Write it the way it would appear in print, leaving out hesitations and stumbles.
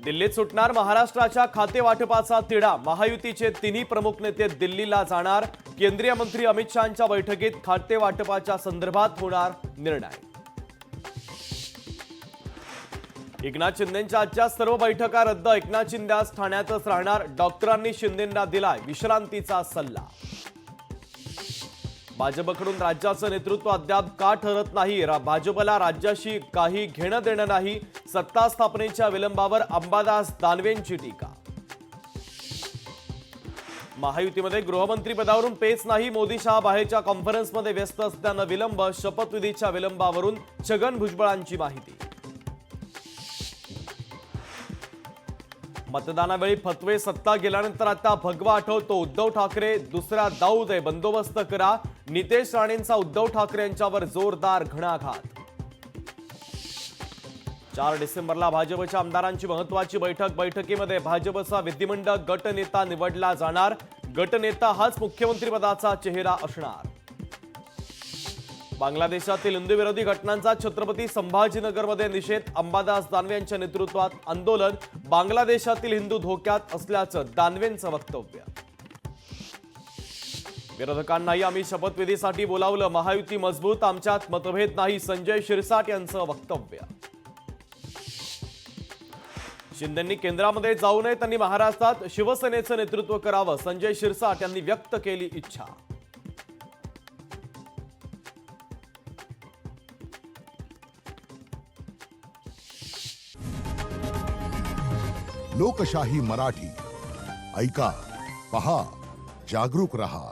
दिल्लीत सुटणार महाराष्ट्राच्या खाते वाटपाचा तिढा। महायुतीचे तिन्ही प्रमुख नेते दिल्लीला जाणार। केंद्रीय मंत्री अमित शहांच्या बैठकीत खाते वाटपाच्या संदर्भात होणार निर्णय। एकनाथ शिंदेंच्या आजच्या सर्व बैठका रद्द। एकनाथ शिंदे आज ठाण्यातच राहणार। डॉक्टरांनी शिंदेंना दिलाय विश्रांतीचा सल्ला। भाजपकडून राज्याचं नेतृत्व अद्याप का ठरत नाही। भाजपला राज्याशी काही घेणं देणं नाही। सत्ता स्थापनेच्या विलंबावर अंबादास दानवेंची टीका। महायुतीमध्ये गृहमंत्री पदावरून पेच नाही। मोदी शहा बाहेरच्या कॉन्फरन्समध्ये व्यस्त असल्यानं विलंब। शपथविधीच्या विलंबावरून छगन भुजबळांची माहिती। मतदानावेळी फतवे सत्ता गेल्यानंतर आता भगवा आठवतो। उद्धव ठाकरे दुसरा दाऊद आहे, बंदोबस्त करा। नितेश राणेंचा उद्धव ठाकरे यांच्यावर जोरदार घणाघात। 4 डिसेंबरला भाजपच्या आमदारांची महत्त्वाची बैठक। बैठकीमध्ये भाजपचा विधिमंडळ गटनेता निवडला जाणार। गटनेता हाच मुख्यमंत्रीपदाचा चेहरा असणार। बांगलादेशातील हिंदू विरोधी घटनांचा छत्रपती संभाजीनगरमध्ये निषेध। अंबादास दानवे यांच्या नेतृत्वात आंदोलन। बांगलादेशातील हिंदू धोक्यात असल्याचं दानवेंचं वक्तव्य। विरोधकांनाही आम्ही शपथविधीसाठी बोलावलं। महायुती मजबूत, आमच्यात मतभेद नाही। संजय शिरसाट यांचं वक्तव्य। शिंदेंनी केंद्रामध्ये जाऊ नये, त्यांनी महाराष्ट्रात शिवसेनेचं नेतृत्व करावं। संजय शिरसाट यांनी व्यक्त केली इच्छा। लोकशाही मराठी ऐका, पहा, जागरूक रहा।